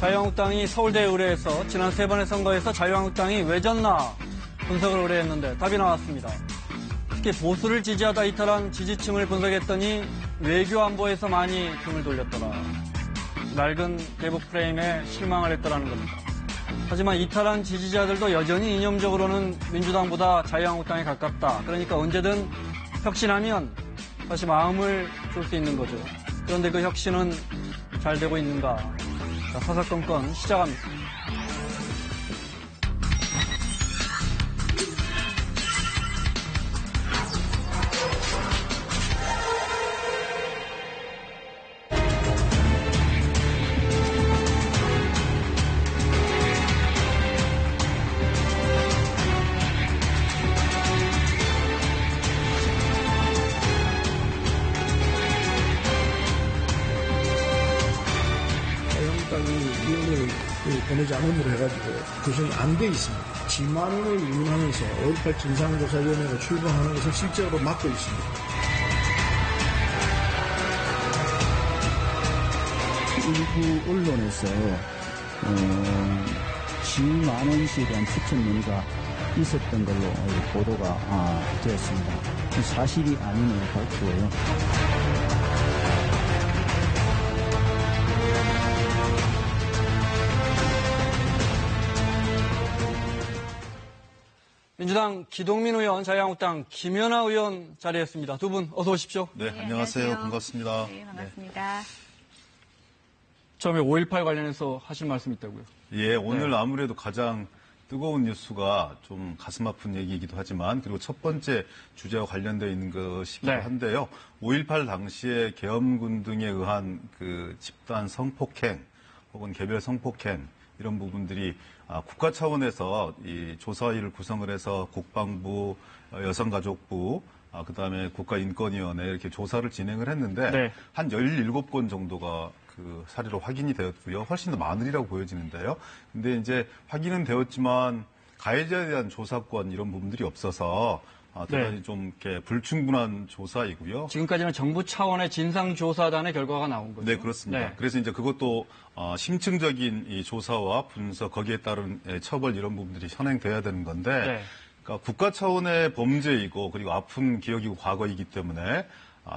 자유한국당이 서울대 의뢰해서 지난 3번의 선거에서 자유한국당이 왜 졌나 분석을 의뢰했는데 답이 나왔습니다. 특히 보수를 지지하다 이탈한 지지층을 분석했더니 외교 안보에서 많이 등을 돌렸더라. 낡은 대북 프레임에 실망을 했더라는 겁니다. 하지만 이탈한 지지자들도 여전히 이념적으로는 민주당보다 자유한국당에 가깝다. 그러니까 언제든 혁신하면 다시 마음을 줄 수 있는 거죠. 그런데 그 혁신은 잘 되고 있는가? 자, 사사건건 시작합니다. 보내지 않음으로 해가지고 구성이 안 돼 있습니다. 지만원을 이용하면서 5.18 진상조사위원회가 출범하는 것을 실제로 막고 있습니다. 일부 언론에서 지만원 씨에 대한 추천 문의가 있었던 걸로 보도가 되었습니다. 사실이 아님을 밝히고요. 민주당 기동민 의원, 자유한국당 김연아 의원 자리했습니다. 두 분 어서 오십시오. 네, 안녕하세요. 반갑습니다. 네, 반갑습니다. 처음에 5.18 관련해서 하실 말씀 있다고요? 예, 오늘 아무래도 가장 뜨거운 뉴스가 좀 가슴 아픈 얘기이기도 하지만 그리고 첫 번째 주제와 관련되어 있는 것이기도 한데요. 5.18 당시에 계엄군 등에 의한 그 집단 성폭행 혹은 개별 성폭행 이런 부분들이 국가 차원에서 이 조사위를 구성을 해서 국방부, 여성가족부, 그다음에 국가인권위원회 이렇게 조사를 진행을 했는데 한 17건 정도가 그 사례로 확인이 되었고요. 훨씬 더 많으리라고 보여지는데요. 근데 이제 확인은 되었지만 가해자에 대한 조사권 이런 부분들이 없어서 대단히 좀 이렇게 불충분한 조사이고요. 지금까지는 정부 차원의 진상조사단의 결과가 나온 거죠? 네, 그렇습니다. 그래서 이제 그것도 심층적인 이 조사와 분석, 거기에 따른 처벌 이런 부분들이 현행돼야 되는 건데, 그러니까 국가 차원의 범죄이고 그리고 아픈 기억이고 과거이기 때문에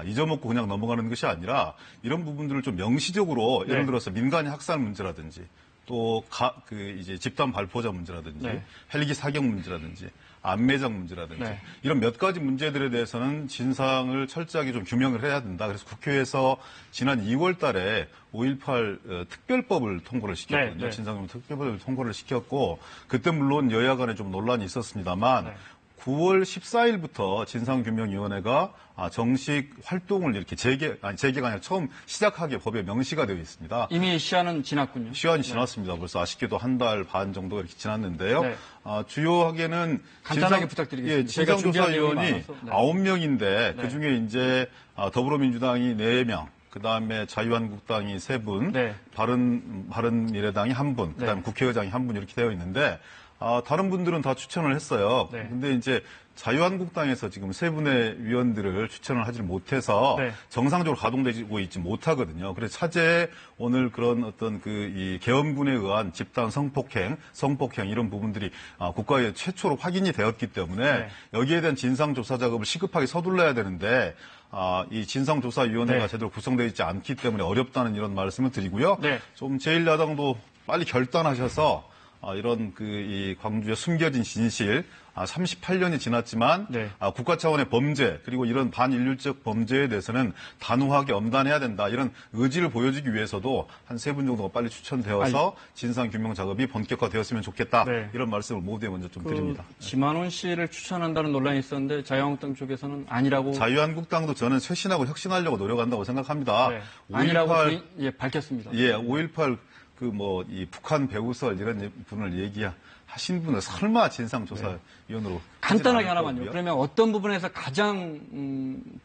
잊어먹고 그냥 넘어가는 것이 아니라 이런 부분들을 좀 명시적으로 예를 들어서 민간인 학살 문제라든지 또 이제 집단 발포자 문제라든지 헬기 사격 문제라든지 안매장 문제라든지 이런 몇 가지 문제들에 대해서는 진상을 철저하게 좀 규명을 해야 된다. 그래서 국회에서 지난 2월 달에 5.18 특별법을 통과를 시켰거든요. 진상규명 특별법을 통과를 시켰고 그때 물론 여야 간에 좀 논란이 있었습니다만 9월 14일부터 진상규명위원회가 정식 활동을 이렇게 재개가 아니라 처음 시작하게 법에 명시가 되어 있습니다. 이미 시한은 지났군요. 시한이 지났습니다. 벌써 아쉽게도 한 달 반 정도가 이렇게 지났는데요. 주요하게는 간단하게 부탁드리겠습니다. 진상조사위원이 9명인데 그중에 이제 더불어민주당이 4명, 그다음에 자유한국당이 3분, 바른미래당이 1분, 그다음에 국회의장이 1분 이렇게 되어 있는데 다른 분들은 다 추천을 했어요. 근데 이제 자유한국당에서 지금 3분의 위원들을 추천을 하지 못해서 정상적으로 가동되고 있지 못하거든요. 그래서 차제에 오늘 그런 어떤 이 계엄군에 의한 집단 성폭행 이런 부분들이 국가에 최초로 확인이 되었기 때문에 여기에 대한 진상조사 작업을 시급하게 서둘러야 되는데 이 진상조사위원회가 제대로 구성되어 있지 않기 때문에 어렵다는 이런 말씀을 드리고요. 좀 제1야당도 빨리 결단하셔서 이런 이 광주의 숨겨진 진실, 38년이 지났지만 국가 차원의 범죄 그리고 이런 반인륜적 범죄에 대해서는 단호하게 엄단해야 된다. 이런 의지를 보여주기 위해서도 한 3분 정도가 빨리 추천되어서 진상규명 작업이 본격화되었으면 좋겠다. 이런 말씀을 모두에 먼저 좀 드립니다. 지만원 씨를 추천한다는 논란이 있었는데 자유한국당 쪽에서는 아니라고. 자유한국당도 저는 쇄신하고 혁신하려고 노력한다고 생각합니다. 아니라고 밝혔습니다. 5.18 이 북한 배우설 이런 분을 얘기하신 분은 설마 진상조사위원으로 간단하게 하나만요. 그러면 어떤 부분에서 가장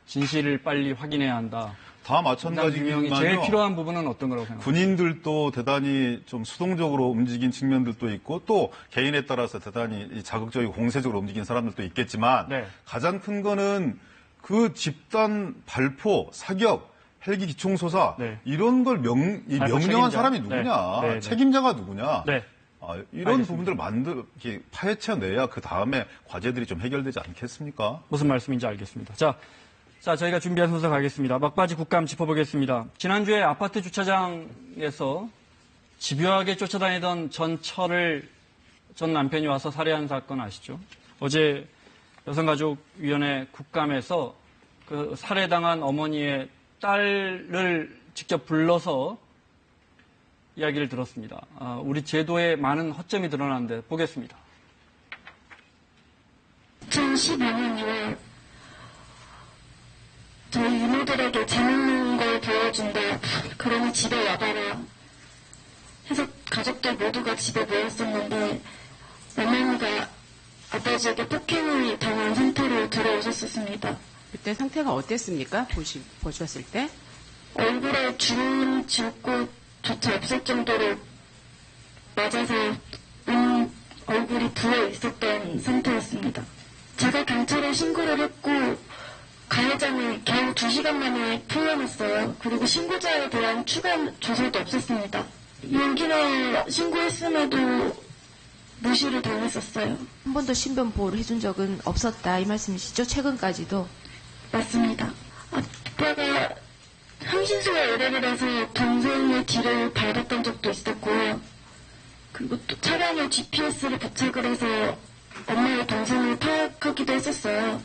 진실을 빨리 확인해야 한다? 다 마찬가지지만요. 제일 필요한 부분은 어떤 거라고 생각하세요? 군인들도 대단히 좀 수동적으로 움직인 측면들도 있고 또 개인에 따라서 대단히 자극적이고 공세적으로 움직인 사람들도 있겠지만 가장 큰 거는 그 집단 발포, 사격, 헬기 기총소사 네. 이런 걸 명령한 책임자. 사람이 누구냐, 네. 네. 책임자가 누구냐. 네. 이런 알겠습니다. 부분들을 이렇게 파헤쳐내야 그 다음에 과제들이 좀 해결되지 않겠습니까? 무슨 말씀인지 알겠습니다. 자, 저희가 준비한 순서 가겠습니다. 막바지 국감 짚어보겠습니다. 지난주에 아파트 주차장에서 집요하게 쫓아다니던 전 남편이 와서 살해한 사건 아시죠? 어제 여성가족위원회 국감에서 그 살해당한 어머니의 딸을 직접 불러서 이야기를 들었습니다. 우리 제도에 많은 허점이 드러나는데 보겠습니다. 2015년 2월 저희 이모들에게 재밌는 걸 보여준다. 그러니 집에 와봐라. 해서 가족들 모두가 집에 모였었는데 어머니가 아버지에게 폭행을 당한 상태로 들어오셨었습니다. 그때 상태가 어땠습니까? 보셨을 때? 얼굴에 주름 지우고조차 없을 정도로 맞아서 얼굴이 부어 있었던 상태였습니다. 제가 경찰에 신고를 했고 가해자는 겨우 2시간 만에 풀려났어요. 그리고 신고자에 대한 추가 조사도 없었습니다. 용기내 신고했음에도 무시를 당했었어요. 한 번도 신변 보호를 해준 적은 없었다 이 말씀이시죠? 최근까지도? 맞습니다. 아빠가 흥신소에 의뢰를 동생의 뒤를 밟았던 적도 있었고요. 그리고 또 차량에 GPS를 부착을 해서 엄마의 동생을 파악하기도 했었어요.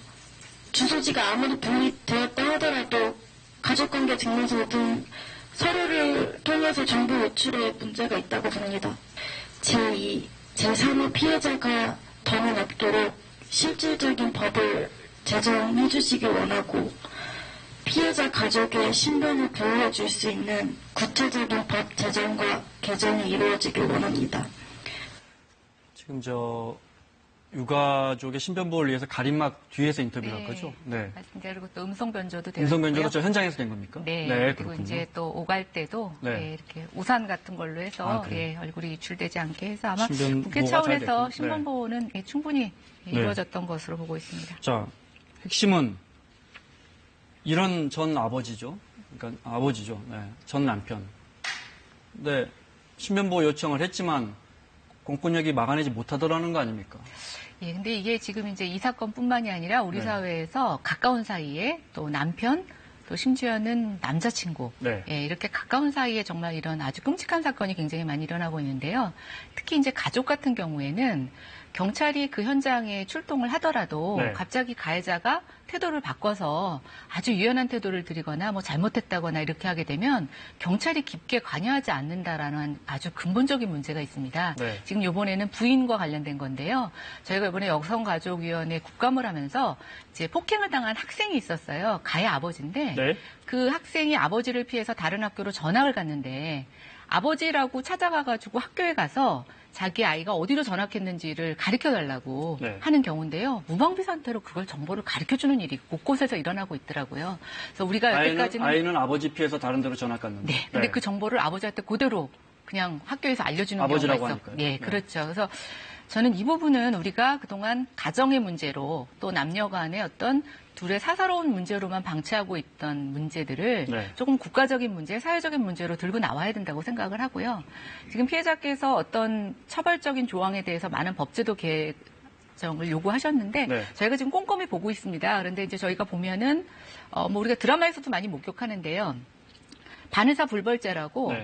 주소지가 아무리 분리되었다 하더라도 가족관계 증명서 등 서류를 통해서 정보 유출에 문제가 있다고 봅니다. 제2, 제3의 피해자가 더는 없도록 실질적인 법을 제정해 주시길 원하고 피해자 가족의 신변을 보호해 줄 수 있는 구체적인 법 제정과 개정이 이루어지길 원합니다. 지금 유가족의 신변 보호를 위해서 가림막 뒤에서 인터뷰를 한 거죠? 네. 맞습니다. 그리고 또 음성 변조도 되고 음성 변조가 저 현장에서 된 겁니까? 네. 그리고 그렇군요. 이제 또 오갈 때도 네. 이렇게 우산 같은 걸로 해서 얼굴이 유출되지 않게 해서 아마 신변 국회 보호가 잘 차원에서 됐군요. 신변 보호는 충분히 네. 이루어졌던 것으로 보고 있습니다. 자, 핵심은 이런 전 아버지죠. 그러니까 아버지죠. 네. 전 남편. 네. 신변보호 요청을 했지만 공권력이 막아내지 못하더라는 거 아닙니까? 예, 근데 이게 지금 이제 이 사건뿐만이 아니라 우리 사회에서 가까운 사이에 또 남편, 또 심지어는 남자친구, 이렇게 가까운 사이에 정말 이런 아주 끔찍한 사건이 굉장히 많이 일어나고 있는데요. 특히 이제 가족 같은 경우에는 경찰이 그 현장에 출동을 하더라도 갑자기 가해자가 태도를 바꿔서 아주 유연한 태도를 들이거나 뭐 잘못했다거나 이렇게 하게 되면 경찰이 깊게 관여하지 않는다라는 아주 근본적인 문제가 있습니다. 지금 이번에는 부인과 관련된 건데요. 저희가 이번에 여성가족위원회 국감을 하면서 이제 폭행을 당한 학생이 있었어요. 가해 아버지인데 그 학생이 아버지를 피해서 다른 학교로 전학을 갔는데 아버지라고 찾아가가지고 학교에 가서 자기 아이가 어디로 전학했는지를 가르쳐달라고 하는 경우인데요. 무방비 상태로 그걸 정보를 가르쳐주는 일이 곳곳에서 일어나고 있더라고요. 그래서 우리가 여태까지는 아이는 아버지 피해서 다른 데로 전학 갔는데. 네. 근데 그 정보를 아버지한테 그대로 그냥 학교에서 알려주는 경우가 있어요. 네, 그렇죠. 그래서 저는 이 부분은 우리가 그동안 가정의 문제로 또 남녀 간의 어떤 둘의 사사로운 문제로만 방치하고 있던 문제들을 조금 국가적인 문제, 사회적인 문제로 들고 나와야 된다고 생각을 하고요. 지금 피해자께서 어떤 처벌적인 조항에 대해서 많은 법제도 개정을 요구하셨는데 저희가 지금 꼼꼼히 보고 있습니다. 그런데 이제 저희가 보면은 뭐 우리가 드라마에서도 많이 목격하는데요. 반의사 불벌죄라고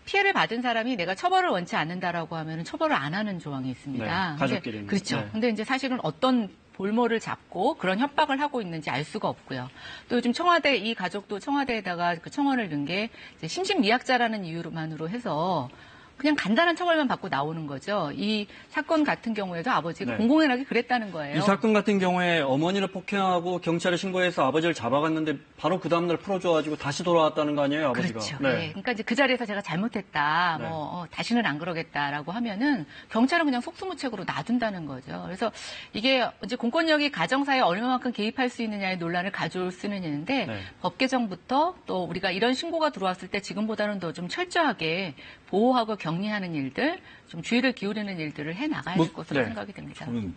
피해를 받은 사람이 내가 처벌을 원치 않는다라고 하면 처벌을 안 하는 조항이 있습니다. 가족끼리. 그렇죠. 근데 이제 사실은 어떤 볼모를 잡고 그런 협박을 하고 있는지 알 수가 없고요. 또 요즘 청와대 이 가족도 청와대에다가 그 청원을 넣은 게 심신미약자라는 이유로만으로 해서 그냥 간단한 처벌만 받고 나오는 거죠. 이 사건 같은 경우에도 아버지가 공공연하게 그랬다는 거예요. 이 사건 같은 경우에 어머니를 폭행하고 경찰에 신고해서 아버지를 잡아갔는데 바로 그 다음날 풀어줘가지고 다시 돌아왔다는 거 아니에요, 아버지가? 그렇죠. 그러니까 이제 그 자리에서 제가 잘못했다, 다시는 안 그러겠다라고 하면은 경찰은 그냥 속수무책으로 놔둔다는 거죠. 그래서 이게 이제 공권력이 가정사에 얼마만큼 개입할 수 있느냐의 논란을 가져올 수는 있는데 법 개정부터 또 우리가 이런 신고가 들어왔을 때 지금보다는 더 좀 철저하게 보호하고 격리하는 일들, 좀 주의를 기울이는 일들을 해 나가야 될 것으로 생각이 됩니다. 저는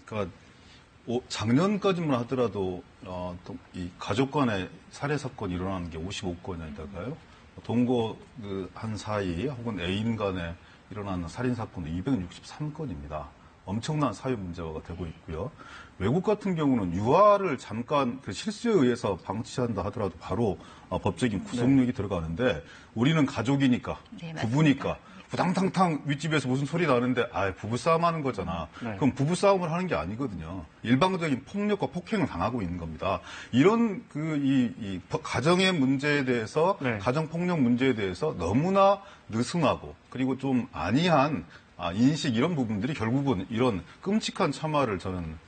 그러니까 작년까지만 하더라도 이 가족 간의 살해 사건이 일어나는 게 55건에다가요. 동거 한 사이 혹은 애인 간에 일어나는 살인 사건도 263건입니다. 엄청난 사회 문제가 되고 있고요. 외국 같은 경우는 유아를 잠깐 그 실수에 의해서 방치한다 하더라도 바로 법적인 구속력이 들어가는데 우리는 가족이니까, 부부니까 부당탕탕 윗집에서 무슨 소리 나는데 부부싸움 하는 거잖아. 그럼 부부싸움을 하는 게 아니거든요. 일방적인 폭력과 폭행을 당하고 있는 겁니다. 이런 이 가정의 문제에 대해서 가정폭력 문제에 대해서 너무나 느슨하고 그리고 좀 안이한 인식 이런 부분들이 결국은 이런 끔찍한 참화를 저는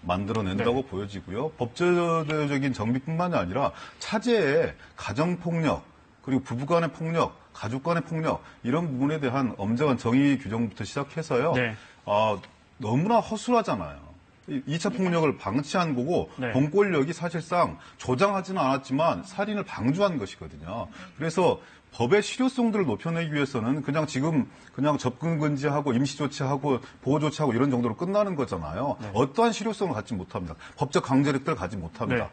만들어낸다고 보여지고요. 법제적인 정비뿐만이 아니라 차제에 가정폭력 그리고 부부간의 폭력, 가족 간의 폭력 이런 부분에 대한 엄정한 정의 규정부터 시작해서요. 너무나 허술하잖아요. 2차 폭력을 방치한 거고 공권력이 사실상 조장하지는 않았지만 살인을 방조한 것이거든요. 그래서 법의 실효성들을 높여내기 위해서는 그냥 지금 그냥 접근 금지하고 임시 조치하고 보호 조치하고 이런 정도로 끝나는 거잖아요. 어떠한 실효성을 갖지 못합니다. 법적 강제력들을 갖지 못합니다.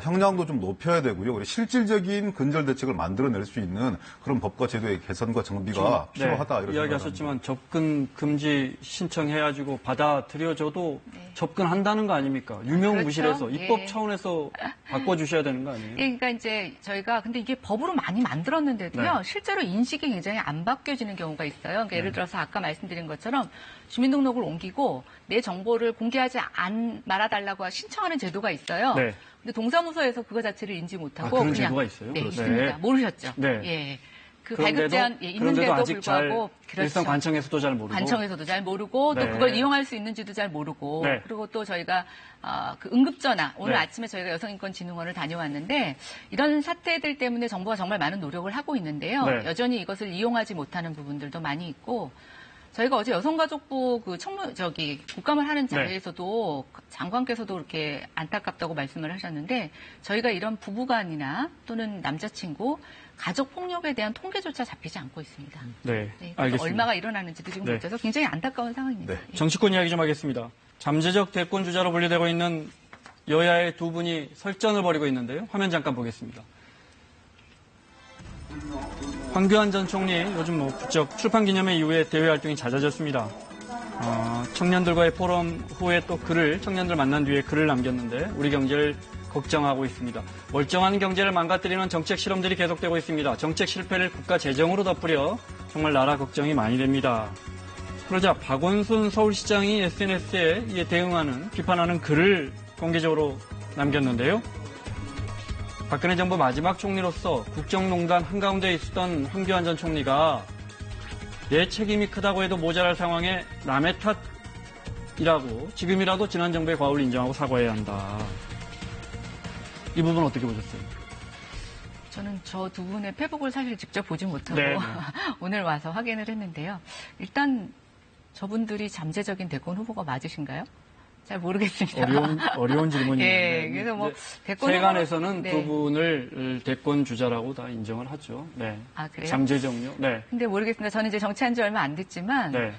형량도 좀 높여야 되고요. 그리고 실질적인 근절 대책을 만들어낼 수 있는 그런 법과 제도의 개선과 정비가 필요하다. 이렇게 이야기하셨지만 접근 금지 신청해가지고 받아들여줘도 접근한다는 거 아닙니까? 유명무실해서 입법 차원에서 바꿔주셔야 되는 거 아니에요? 그러니까 이제 저희가 근데 이게 법으로 많이 만들었는데도요. 실제로 인식이 굉장히 안 바뀌어지는 경우가 있어요. 그러니까 예를 들어서 아까 말씀드린 것처럼 주민등록을 옮기고 내 정보를 공개하지 말아달라고 신청하는 제도가 있어요. 근데 동사무소에서 그거 자체를 인지 못하고 그런 그냥 제도가 있어요? 있습니다. 모르셨죠? 예. 그 발급 제한 있는데도 아직 불구하고 일선 관청에서도 잘 모르고 관청에서도 잘 모르고 또 그걸 이용할 수 있는지도 잘 모르고 그리고 또 저희가 그 응급전화 오늘 아침에 저희가 여성인권진흥원을 다녀왔는데 이런 사태들 때문에 정부가 정말 많은 노력을 하고 있는데요. 여전히 이것을 이용하지 못하는 부분들도 많이 있고 저희가 어제 여성가족부 그 국감을 하는 자리에서도 장관께서도 그렇게 안타깝다고 말씀을 하셨는데 저희가 이런 부부간이나 또는 남자친구 가족 폭력에 대한 통계조차 잡히지 않고 있습니다. 알겠습니다. 얼마가 일어나는지도 지금 못 쳐서 굉장히 안타까운 상황입니다. 정치권 이야기 좀 하겠습니다. 잠재적 대권 주자로 분류되고 있는 여야의 두 분이 설전을 벌이고 있는데요. 화면 잠깐 보겠습니다. 황교안 전 총리 요즘 부쩍 출판기념회 이후에 대외 활동이 잦아졌습니다. 청년들과의 포럼 후에 또 청년들 만난 뒤에 글을 남겼는데 우리 경제를 걱정하고 있습니다. 멀쩡한 경제를 망가뜨리는 정책 실험들이 계속되고 있습니다. 정책 실패를 국가 재정으로 덮으려 정말 나라 걱정이 많이 됩니다. 그러자 박원순 서울시장이 SNS에 대응하는 비판하는 글을 공개적으로 남겼는데요. 박근혜 정부 마지막 총리로서 국정농단 한가운데 있었던 황교안 전 총리가 내 책임이 크다고 해도 모자랄 상황에 남의 탓이라고 지금이라도 지난 정부의 과오를 인정하고 사과해야 한다. 이 부분 어떻게 보셨어요? 저는 저 두 분의 페북을 사실 직접 보지 못하고 오늘 와서 확인을 했는데요. 일단 저분들이 잠재적인 대권 후보가 맞으신가요? 잘 모르겠습니다. 어려운 질문이에요. 그래서 대권 세간에서는 두 분을 대권 주자라고 다 인정을 하죠. 그래요? 잠재적요? 근데 모르겠습니다. 저는 이제 정치한 지 얼마 안 됐지만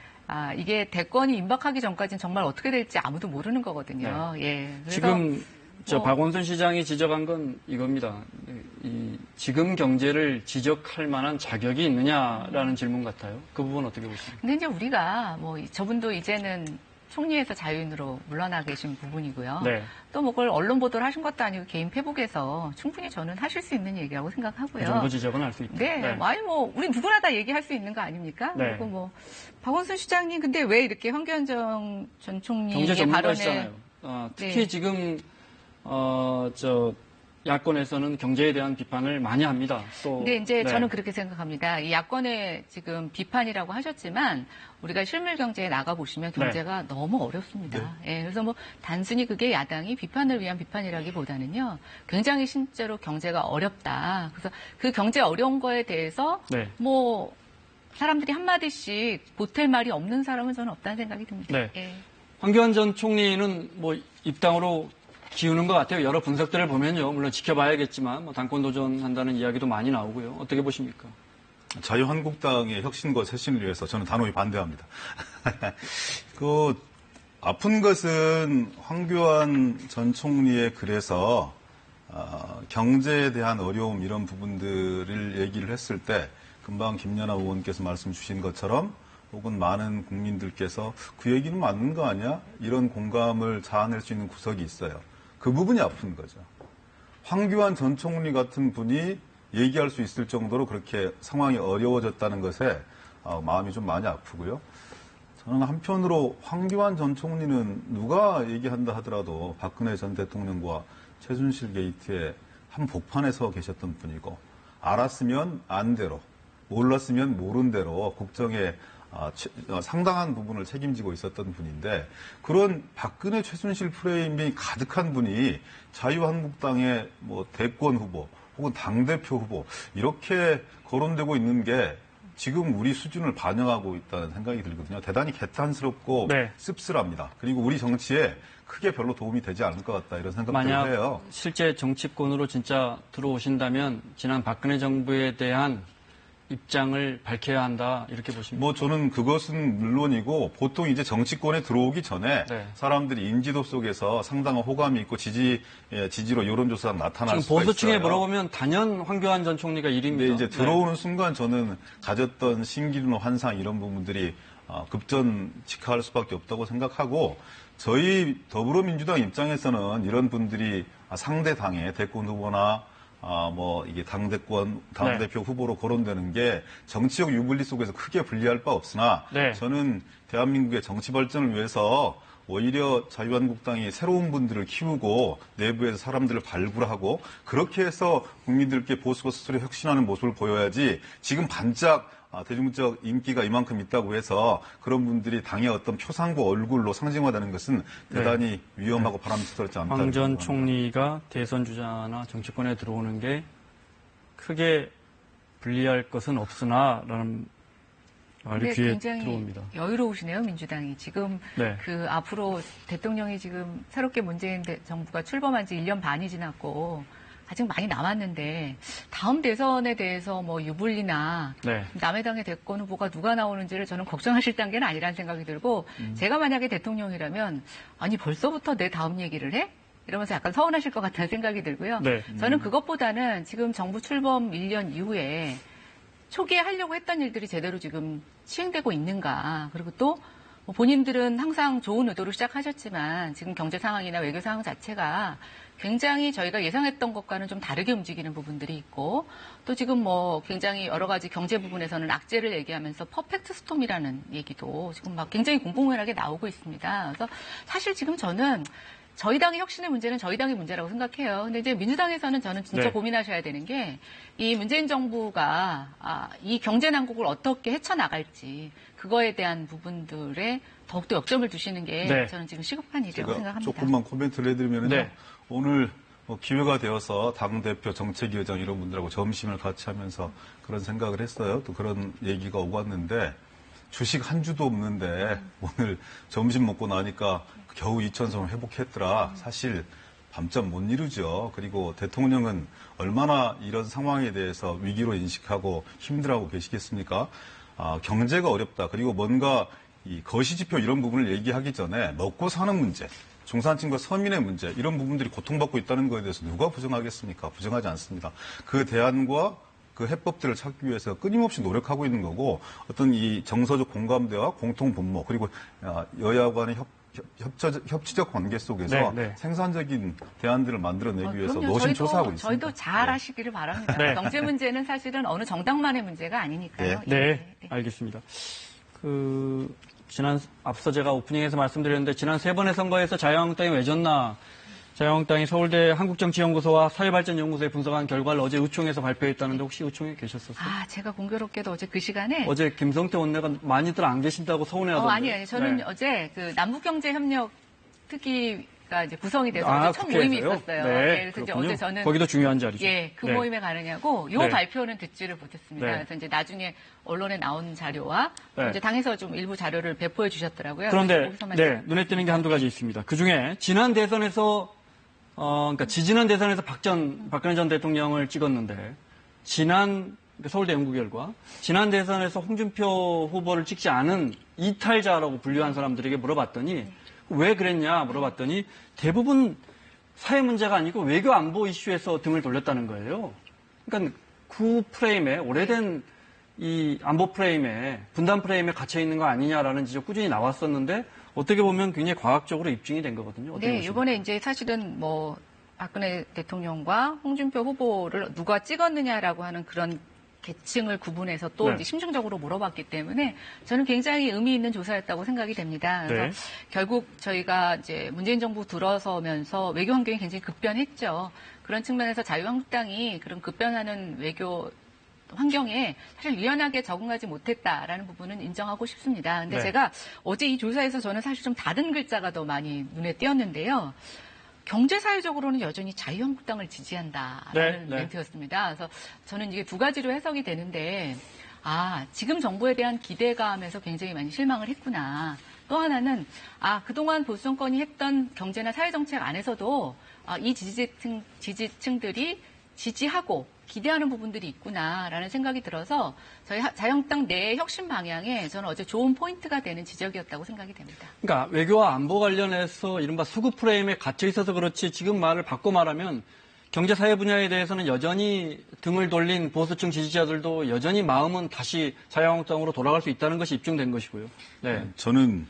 이게 대권이 임박하기 전까지는 정말 어떻게 될지 아무도 모르는 거거든요. 그래서 지금 박원순 시장이 지적한 건 이겁니다. 지금 경제를 지적할 만한 자격이 있느냐라는 질문 같아요. 그 부분 어떻게 보십니까? 근데 이제 우리가 저분도 이제는 총리에서 자유인으로 물러나 계신 부분이고요. 또 그걸 언론 보도를 하신 것도 아니고 개인 페북에서 충분히 저는 하실 수 있는 얘기라고 생각하고요. 정보 지적은 할 수 있다. 우리 누구나 다 얘기할 수 있는 거 아닙니까? 그리고 박원순 시장님 근데 왜 이렇게 황교안 전 총리의 경제 발언에 전문가시잖아요. 특히 지금 야권에서는 경제에 대한 비판을 많이 합니다. 근데 이제 저는 그렇게 생각합니다. 이 야권의 지금 비판이라고 하셨지만 우리가 실물 경제에 나가 보시면 경제가 너무 어렵습니다. 그래서 단순히 그게 야당이 비판을 위한 비판이라기보다는요, 굉장히 실제로 경제가 어렵다. 그래서 그 경제 어려운 거에 대해서 사람들이 한마디씩 보탤 말이 없는 사람은 저는 없다는 생각이 듭니다. 황교안 전 총리는 입당으로 기우는 것 같아요. 여러 분석들을 보면요. 물론 지켜봐야겠지만 당권 도전한다는 이야기도 많이 나오고요. 어떻게 보십니까? 자유한국당의 혁신과 쇄신을 위해서 저는 단호히 반대합니다. 아픈 것은 황교안 전 총리의 글에서 경제에 대한 어려움 이런 부분들을 얘기를 했을 때 금방 김연아 의원께서 말씀 주신 것처럼 혹은 많은 국민들께서 그 얘기는 맞는 거 아니야? 이런 공감을 자아낼 수 있는 구석이 있어요. 그 부분이 아픈 거죠. 황교안 전 총리 같은 분이 얘기할 수 있을 정도로 그렇게 상황이 어려워졌다는 것에 마음이 좀 많이 아프고요. 저는 한편으로 황교안 전 총리는 누가 얘기한다 하더라도 박근혜 전 대통령과 최순실 게이트의 한 복판에 서 계셨던 분이고 알았으면 안 대로 몰랐으면 모른 대로 국정에 상당한 부분을 책임지고 있었던 분인데 그런 박근혜 최순실 프레임이 가득한 분이 자유한국당의 뭐 대권 후보 혹은 당대표 후보 이렇게 거론되고 있는 게 지금 우리 수준을 반영하고 있다는 생각이 들거든요. 대단히 개탄스럽고 씁쓸합니다. 그리고 우리 정치에 크게 별로 도움이 되지 않을 것 같다 이런 생각들을 해요. 만약 실제 정치권으로 진짜 들어오신다면 지난 박근혜 정부에 대한 입장을 밝혀야 한다 이렇게 보십니까? 뭐 저는 그것은 물론이고 보통 이제 정치권에 들어오기 전에 사람들이 인지도 속에서 상당한 호감이 있고 지지로 여론조사가 나타날 수가 있어요. 보수층에 물어보면 단연 황교안 전 총리가 1위입니다. 근데 이제 들어오는 순간 저는 가졌던 신기루 환상 이런 부분들이 급전직하할 수밖에 없다고 생각하고 저희 더불어민주당 입장에서는 이런 분들이 상대 당의 대권 후보나 이게 당대표 후보로 거론되는 게 정치적 유불리 속에서 크게 불리할 바 없으나 저는 대한민국의 정치 발전을 위해서 오히려 자유한국당이 새로운 분들을 키우고 내부에서 사람들을 발굴하고 그렇게 해서 국민들께 보수가 스스로 혁신하는 모습을 보여야지 지금 반짝 대중적 인기가 이만큼 있다고 해서 그런 분들이 당의 어떤 표상과 얼굴로 상징화되는 것은 대단히 위험하고 바람직스럽지 않다. 황 전 총리가 대선 주자나 정치권에 들어오는 게 크게 불리할 것은 없으나라는 말이 귀에 들어옵니다. 여유로우시네요, 민주당이. 지금 그 앞으로 대통령이 지금 새롭게 문재인 정부가 출범한 지 1년 반이 지났고 아직 많이 남았는데 다음 대선에 대해서 뭐 유불리나 남의 당의 대권 후보가 누가 나오는지를 저는 걱정하실 단계는 아니라는 생각이 들고 제가 만약에 대통령이라면 아니 벌써부터 내 다음 얘기를 해? 이러면서 약간 서운하실 것 같다는 생각이 들고요. 저는 그것보다는 지금 정부 출범 1년 이후에 초기에 하려고 했던 일들이 제대로 지금 시행되고 있는가. 그리고 또 본인들은 항상 좋은 의도로 시작하셨지만 지금 경제 상황이나 외교 상황 자체가 굉장히 저희가 예상했던 것과는 좀 다르게 움직이는 부분들이 있고 또 지금 뭐 굉장히 여러 가지 경제 부분에서는 악재를 얘기하면서 퍼펙트 스톰이라는 얘기도 지금 막 굉장히 공공연하게 나오고 있습니다. 그래서 사실 지금 저는 저희 당의 혁신의 문제는 저희 당의 문제라고 생각해요. 근데 이제 민주당에서는 저는 진짜 고민하셔야 되는 게 이 문재인 정부가 이 경제 난국을 어떻게 헤쳐나갈지 그거에 대한 부분들에 더욱더 역점을 두시는 게 저는 지금 시급한 일이라고 생각합니다. 조금만 코멘트를 해드리면요. 오늘 기회가 되어서 당대표 정책위원장 이런 분들하고 점심을 같이 하면서 그런 생각을 했어요. 또 그런 얘기가 오고 왔는데 주식 한 주도 없는데 오늘 점심 먹고 나니까 겨우 2,000선을 회복했더라. 사실 밤잠 못 이루죠. 그리고 대통령은 얼마나 이런 상황에 대해서 위기로 인식하고 힘들어하고 계시겠습니까? 경제가 어렵다. 그리고 뭔가 이 거시지표 이런 부분을 얘기하기 전에 먹고 사는 문제, 중산층과 서민의 문제 이런 부분들이 고통받고 있다는 것에 대해서 누가 부정하겠습니까? 부정하지 않습니다. 그 대안과 그 해법들을 찾기 위해서 끊임없이 노력하고 있는 거고 어떤 이 정서적 공감대와 공통 분모 그리고 여야 간의 협치적 관계 속에서 생산적인 대안들을 만들어내기 위해서 노심초사하고 있습니다. 저희도 잘 하시기를 바랍니다. 경제 문제는 사실은 어느 정당만의 문제가 아니니까요. 알겠습니다. 앞서 제가 오프닝에서 말씀드렸는데 지난 3번의 선거에서 자유한국당이 왜 졌나 자유한국당이 서울대 한국정치연구소와 사회발전연구소에 분석한 결과를 어제 의총에서 발표했다는데 혹시 의총에 계셨었어요? 제가 공교롭게도 어제 그 시간에 어제 김성태 원내가 많이들 안 계신다고 서운해하던데. 아니에요. 저는 어제 그 남북경제협력 특위가 이제 구성이 돼서 어제 첫 모임이 있었어요. 그래서 이제 어제 저는 거기도 중요한 자리죠. 그 모임에 가느냐고 요 발표는 듣지를 못했습니다. 그래서 이제 나중에 언론에 나온 자료와 이제 당에서 좀 일부 자료를 배포해 주셨더라고요. 그런데 눈에 띄는 게 한두 가지 있습니다. 그 중에 지난 대선에서 그러니까 지지난 대선에서 박근혜 전 대통령을 찍었는데 서울대 연구 결과 지난 대선에서 홍준표 후보를 찍지 않은 이탈자라고 분류한 사람들에게 물어봤더니 왜 그랬냐 물어봤더니 대부분 사회 문제가 아니고 외교 안보 이슈에서 등을 돌렸다는 거예요. 그러니까 구 프레임에 오래된 이 안보 프레임에 분단 프레임에 갇혀 있는 거 아니냐라는 지적 꾸준히 나왔었는데 어떻게 보면 굉장히 과학적으로 입증이 된 거거든요. 네, 이번에 이제 사실은 뭐 박근혜 대통령과 홍준표 후보를 누가 찍었느냐라고 하는 그런 계층을 구분해서 또 네. 이제 심층적으로 물어봤기 때문에 저는 굉장히 의미 있는 조사였다고 생각이 됩니다. 그래서 네. 결국 저희가 이제 문재인 정부 들어서면서 외교 환경이 굉장히 급변했죠. 그런 측면에서 자유한국당이 그런 급변하는 외교 환경에 사실 유연하게 적응하지 못했다라는 부분은 인정하고 싶습니다. 근데 네. 제가 어제 이 조사에서 저는 사실 좀 다른 글자가 더 많이 눈에 띄었는데요. 경제사회적으로는 여전히 자유한국당을 지지한다라는 네. 멘트였습니다. 그래서 저는 이게 두 가지로 해석이 되는데, 지금 정부에 대한 기대감에서 굉장히 많이 실망을 했구나. 또 하나는, 그동안 보수 정권이 했던 경제나 사회정책 안에서도 이 지지층들이 지지하고 기대하는 부분들이 있구나라는 생각이 들어서 저희 자유한국당 내 혁신 방향에 저는 어제 좋은 포인트가 되는 지적이었다고 생각이 됩니다. 그러니까 외교와 안보 관련해서 이른바 수구 프레임에 갇혀 있어서 그렇지 지금 말을 바꿔 말하면 경제 사회 분야에 대해서는 여전히 등을 돌린 보수층 지지자들도 여전히 마음은 다시 자유한국당으로 돌아갈 수 있다는 것이 입증된 것이고요. 네. 저는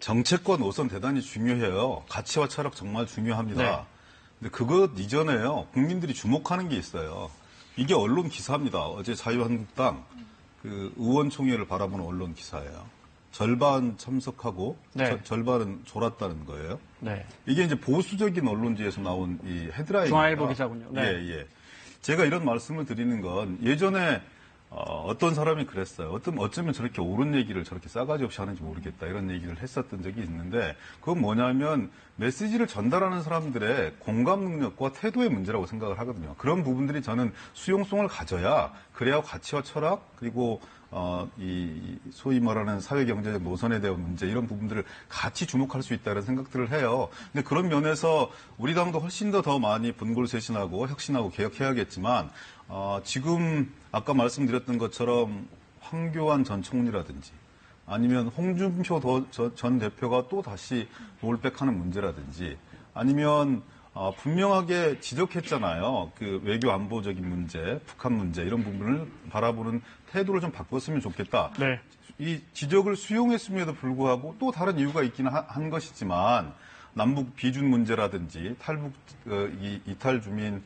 정책과 노선 대단히 중요해요. 가치와 철학 정말 중요합니다. 네. 근데 그것 이전에요. 국민들이 주목하는 게 있어요. 이게 언론 기사입니다. 어제 자유한국당 그 의원총회를 바라보는 언론 기사예요. 절반 참석하고 네. 절반은 졸았다는 거예요. 네. 이게 이제 보수적인 언론지에서 나온 이 헤드라인. 중앙일보 기사군요. 네. 예. 제가 이런 말씀을 드리는 건 예전에 어떤 사람이 그랬어요. 어쩌면 저렇게 옳은 얘기를 저렇게 싸가지 없이 하는지 모르겠다. 이런 얘기를 했었던 적이 있는데 그건 뭐냐면 메시지를 전달하는 사람들의 공감 능력과 태도의 문제라고 생각을 하거든요. 그런 부분들이 저는 수용성을 가져야 그래야 가치와 철학 그리고 이 소위 말하는 사회경제적 노선에 대한 문제 이런 부분들을 같이 주목할 수 있다는 생각들을 해요. 근데 그런 면에서 우리 당도 훨씬 더 많이 분골쇄신하고 혁신하고 개혁해야겠지만 지금 아까 말씀드렸던 것처럼 황교안 전 총리라든지 아니면 홍준표 전 대표가 또 다시 롤백하는 문제라든지 아니면 분명하게 지적했잖아요. 그 외교 안보적인 문제, 북한 문제 이런 부분을 바라보는 태도를 좀 바꿨으면 좋겠다. 네. 이 지적을 수용했음에도 불구하고 또 다른 이유가 있기는 한 것이지만 남북 비준 문제라든지 탈북 이탈 주민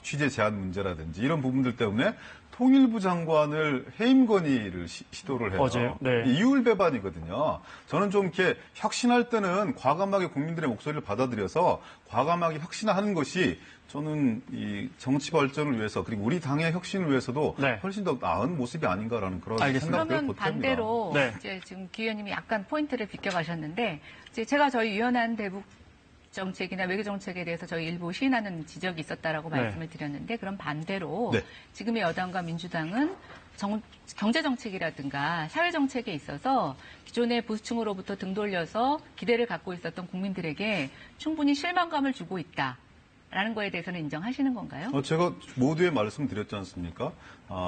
취재 제한 문제라든지 이런 부분들 때문에 통일부 장관을 해임 건의를 시도를 해요. 어제요? 네. 이율배반이거든요. 저는 좀 이렇게 혁신할 때는 과감하게 국민들의 목소리를 받아들여서 과감하게 혁신하는 것이 저는 이 정치 발전을 위해서 그리고 우리 당의 혁신을 위해서도 네. 훨씬 더 나은 모습이 아닌가라는 그런 알겠습니다. 생각들을 그러면 보탭니다. 반대로 네. 이제 지금 기 의원님이 약간 포인트를 비껴가셨는데 이제 제가 저희 유연한 대북 정책이나 외교 정책에 대해서 저희 일부 시인하는 지적이 있었다라고 네. 말씀을 드렸는데 그럼 반대로 네. 지금의 여당과 민주당은 경제 정책이라든가 사회 정책에 있어서 기존의 보수층으로부터 등 돌려서 기대를 갖고 있었던 국민들에게 충분히 실망감을 주고 있다라는 거에 대해서는 인정하시는 건가요? 제가 모두에 말씀드렸지 않습니까?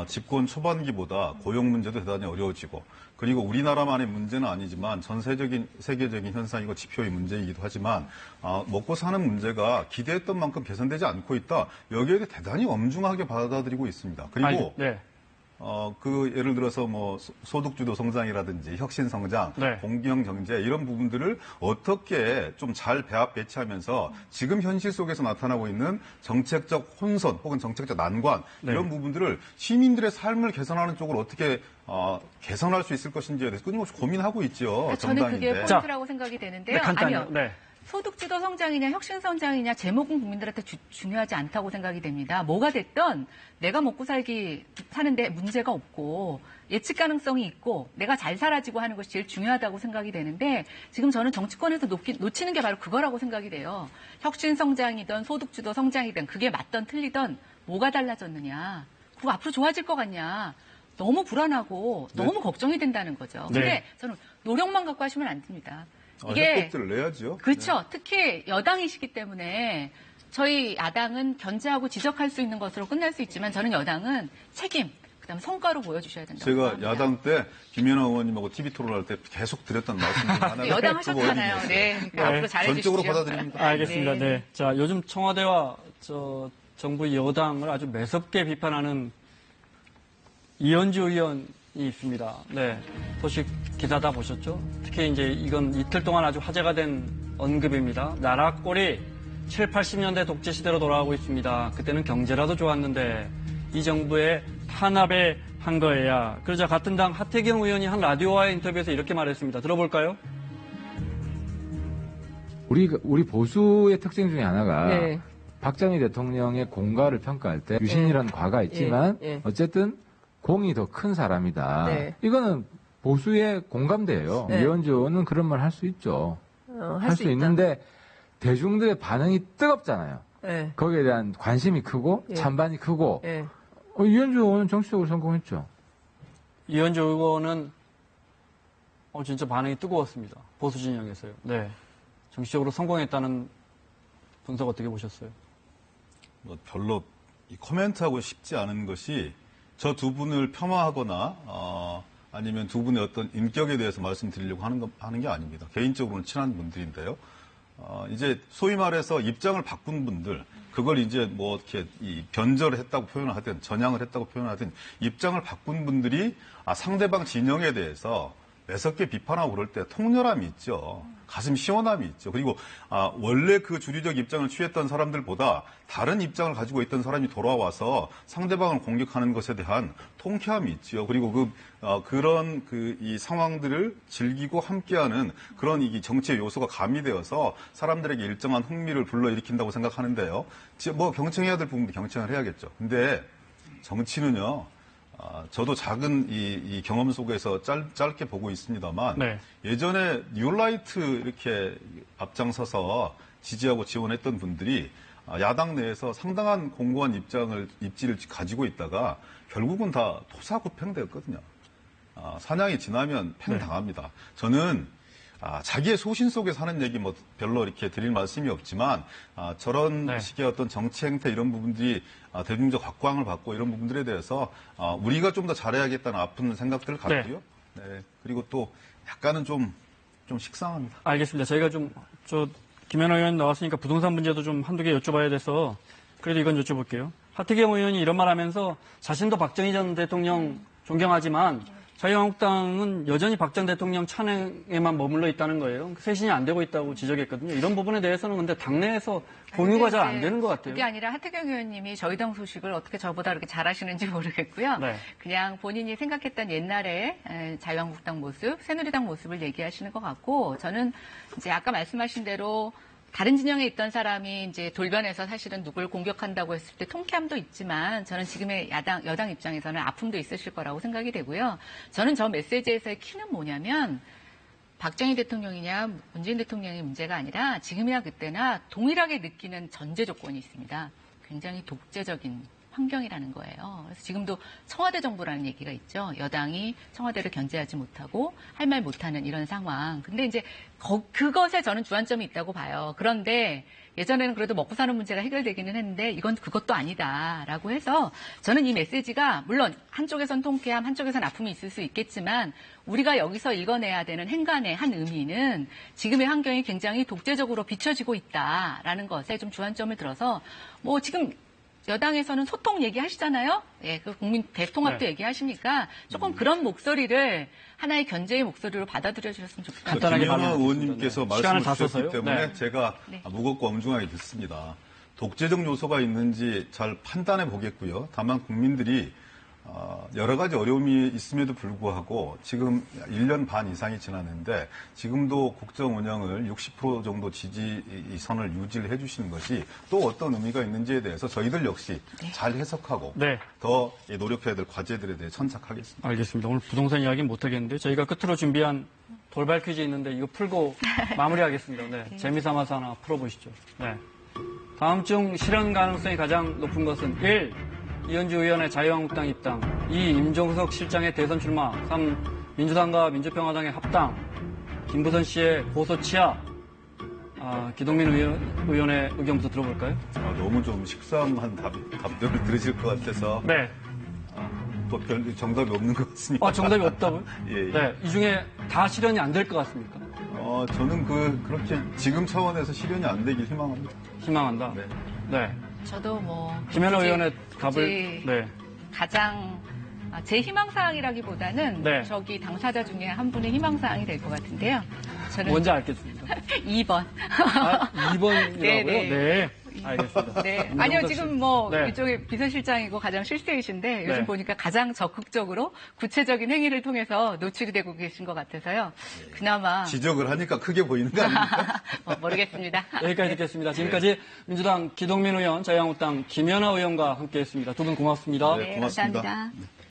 집권 초반기보다 고용 문제도 대단히 어려워지고 그리고 우리나라만의 문제는 아니지만 전 세계적인 현상이고 지표의 문제이기도 하지만 먹고 사는 문제가 기대했던 만큼 개선되지 않고 있다. 여기에 대해 대단히 엄중하게 받아들이고 있습니다. 그리고 네. 예를 들어서 뭐 소득주도 성장이라든지 혁신 성장, 네. 공경 경제 이런 부분들을 어떻게 좀 잘 배치하면서 지금 현실 속에서 나타나고 있는 정책적 혼선 혹은 정책적 난관 네. 이런 부분들을 시민들의 삶을 개선하는 쪽으로 어떻게 개선할 수 있을 것인지에 대해서 끊임없이 고민하고 있죠. 저는 그게 정당인데. 포인트라고 생각이 되는데요. 네, 간단히요. 아니요. 네. 소득주도 성장이냐 혁신성장이냐 제목은 국민들한테 중요하지 않다고 생각이 됩니다. 뭐가 됐든 내가 먹고 사는데 문제가 없고 예측 가능성이 있고 내가 잘 살아지고 하는 것이 제일 중요하다고 생각이 되는데 지금 저는 정치권에서 놓치는 게 바로 그거라고 생각이 돼요. 혁신성장이든 소득주도 성장이든 그게 맞든 틀리든 뭐가 달라졌느냐. 그거 앞으로 좋아질 것 같냐. 너무 불안하고 너무 걱정이 된다는 거죠. 네. 근데 저는 노력만 갖고 하시면 안 됩니다. 해법들을 내야죠. 그렇죠. 특히 여당이시기 때문에 저희 야당은 견제하고 지적할 수 있는 것으로 끝날 수 있지만 저는 여당은 책임, 그다음에 성과로 보여주셔야 된다고 제가 생각합니다. 야당 때 김연아 의원님하고 TV 토론할 때 계속 드렸던 말씀 중 하나가 여당 하셨잖아요. 네, 그러니까 앞으로 잘해주십시오. 전적으로 받아들입니다. 알겠습니다. 네. 자, 요즘 청와대와 정부 여당을 아주 매섭게 비판하는 이현주 의원이 있습니다. 네. 소식 기사 다 보셨죠? 특히 이제 이건 이틀 동안 아주 화제가 된 언급입니다. 나라 꼴이 7, 80년대 독재 시대로 돌아가고 있습니다. 그때는 경제라도 좋았는데 이 정부의 탄압에 한 거야. 그러자 같은 당 하태경 의원이 한 라디오와의 인터뷰에서 이렇게 말했습니다. 들어볼까요? 우리 보수의 특징 중에 하나가 네. 박정희 대통령의 공과를 평가할 때 유신이라는 과가 있지만 어쨌든 공이 더 큰 사람이다. 네. 이거는 보수의 공감대예요. 네. 이현주 의원은 그런 말 할 수 있죠. 할 수 있는데 대중들의 반응이 뜨겁잖아요. 네. 거기에 대한 관심이 크고 찬반이 크고 네. 이현주 의원은 정치적으로 성공했죠. 이현주 의원은 진짜 반응이 뜨거웠습니다. 보수 진영에서요. 네. 정치적으로 성공했다는 분석 어떻게 보셨어요? 뭐 별로 코멘트하고 싶지 않은 것이 저 두 분을 폄하하거나 아니면 두 분의 어떤 인격에 대해서 말씀드리려고 하는 게 아닙니다. 개인적으로는 친한 분들인데요. 이제 소위 말해서 입장을 바꾼 분들, 그걸 이제 뭐 이렇게 변절을 했다고 표현을 하든 전향을 했다고 표현을 하든 입장을 바꾼 분들이 상대방 진영에 대해서 매섭게 비판하고 그럴 때 통렬함이 있죠. 가슴 시원함이 있죠. 그리고 원래 그 주류적 입장을 취했던 사람들보다 다른 입장을 가지고 있던 사람이 돌아와서 상대방을 공격하는 것에 대한 통쾌함이 있죠. 그리고 그런 이 상황들을 즐기고 함께하는 그런 이 정치의 요소가 가미되어서 사람들에게 일정한 흥미를 불러일으킨다고 생각하는데요. 뭐 경청해야 될 부분도 경청을 해야겠죠. 근데 정치는요. 저도 작은 이 경험 속에서 짧게 보고 있습니다만 네. 예전에 뉴라이트 이렇게 앞장서서 지지하고 지원했던 분들이 야당 내에서 상당한 공고한 입지를 가지고 있다가 결국은 다 토사구팽되었거든요. 사냥이 지나면 팽당합니다. 저는 자기의 소신 속에서 하는 얘기 뭐 별로 이렇게 드릴 말씀이 없지만 저런 식의 어떤 정치 행태 이런 부분들이 대중적 각광을 받고 이런 부분들에 대해서 우리가 좀 더 잘해야겠다는 아픈 생각들을 갖고요. 네. 그리고 또 약간은 좀 식상합니다. 알겠습니다. 저희가 김연아 의원 나왔으니까 부동산 문제도 좀 한두 개 여쭤봐야 돼서 그래도 이건 여쭤볼게요. 하태경 의원이 이런 말 하면서 자신도 박정희 전 대통령 존경하지만 자유한국당은 여전히 박 전 대통령 찬양에만 머물러 있다는 거예요. 쇄신이 안 되고 있다고 지적했거든요. 이런 부분에 대해서는 근데 당내에서 공유가 잘 안 되는 것 같아요. 그게 아니라 하태경 의원님이 저희 당 소식을 어떻게 저보다 그렇게 잘 아시는지 모르겠고요. 네. 그냥 본인이 생각했던 옛날에 자유한국당 모습, 새누리당 모습을 얘기하시는 것 같고 저는 이제 아까 말씀하신 대로 다른 진영에 있던 사람이 이제 돌변해서 사실은 누굴 공격한다고 했을 때 통쾌함도 있지만 저는 지금의 여당 입장에서는 아픔도 있으실 거라고 생각이 되고요. 저는 저 메시지에서의 키는 뭐냐면 박정희 대통령이냐 문재인 대통령의 문제가 아니라 지금이나 그때나 동일하게 느끼는 전제 조건이 있습니다. 굉장히 독재적인 환경이라는 거예요. 그래서 지금도 청와대 정부라는 얘기가 있죠. 여당이 청와대를 견제하지 못하고 할 말 못하는 이런 상황. 근데 이제 그것에 저는 주안점이 있다고 봐요. 그런데 예전에는 그래도 먹고 사는 문제가 해결되기는 했는데 이건 그것도 아니다라고 해서 저는 이 메시지가 물론 한쪽에선 통쾌함, 한쪽에선 아픔이 있을 수 있겠지만 우리가 여기서 읽어내야 되는 행간의 한 의미는 지금의 환경이 굉장히 독재적으로 비춰지고 있다라는 것에 좀 주안점을 들어서 뭐 지금 여당에서는 소통 얘기하시잖아요. 예, 그 국민 대통합도 얘기하시니까 조금 그런 목소리를 하나의 견제의 목소리로 받아들여 주셨으면 좋겠습니다. 김연아 의원님께서 말씀을 주셨기 때문에 네. 제가 무겁고 엄중하게 듣습니다. 독재적 요소가 있는지 잘 판단해 보겠고요. 다만 국민들이 여러 가지 어려움이 있음에도 불구하고 지금 1년 반 이상이 지났는데 지금도 국정 운영을 60% 정도 지지선을 유지를 해주시는 것이 또 어떤 의미가 있는지에 대해서 저희들 역시 잘 해석하고 더 노력해야 될 과제들에 대해 천착하겠습니다. 알겠습니다. 오늘 부동산 이야기는 못하겠는데 저희가 끝으로 준비한 돌발 퀴즈 있는데 이거 풀고 마무리하겠습니다. 네, 재미삼아서 하나 풀어보시죠. 네. 다음 중 실현 가능성이 가장 높은 것은 1. 이현주 의원의 자유한국당 입당, 2. 임종석 실장의 대선 출마, 3. 민주당과 민주평화당의 합당, 김부선 씨의 고소 취하. 기동민 의원의 의견부터 들어볼까요? 너무 좀 식상한 답변을 들으실 것 같아서. 네. 또 별 정답이 없는 것 같습니다. 아, 정답이 없다고요? 예, 예. 네. 이 중에 다 실현이 안 될 것 같습니까? 저는 그렇게 지금 차원에서 실현이 안 되길 희망합니다. 희망한다. 네. 네. 저도 김연아 굳이- 의원의 굳이 답을, 네. 가장 제 희망사항이라기보다는 네. 저기 당사자 중에 한 분의 희망사항이 될 것 같은데요. 저는 뭔지 알겠습니다. 2번. 아, 2번이라고요? 네, 네. 네. 알겠습니다. 네. 아니요, 지금 뭐, 네. 이쪽에 비서실장이고 가장 실세이신데, 요즘 네. 보니까 가장 적극적으로 구체적인 행위를 통해서 노출이 되고 계신 것 같아서요. 그나마. 지적을 하니까 크게 보이는 거 아닙니까? 모르겠습니다. 여기까지 듣겠습니다. 지금까지 민주당 기동민 의원, 자유한국당 김연아 의원과 함께 했습니다. 두 분 고맙습니다. 네, 고맙습니다. 감사합니다.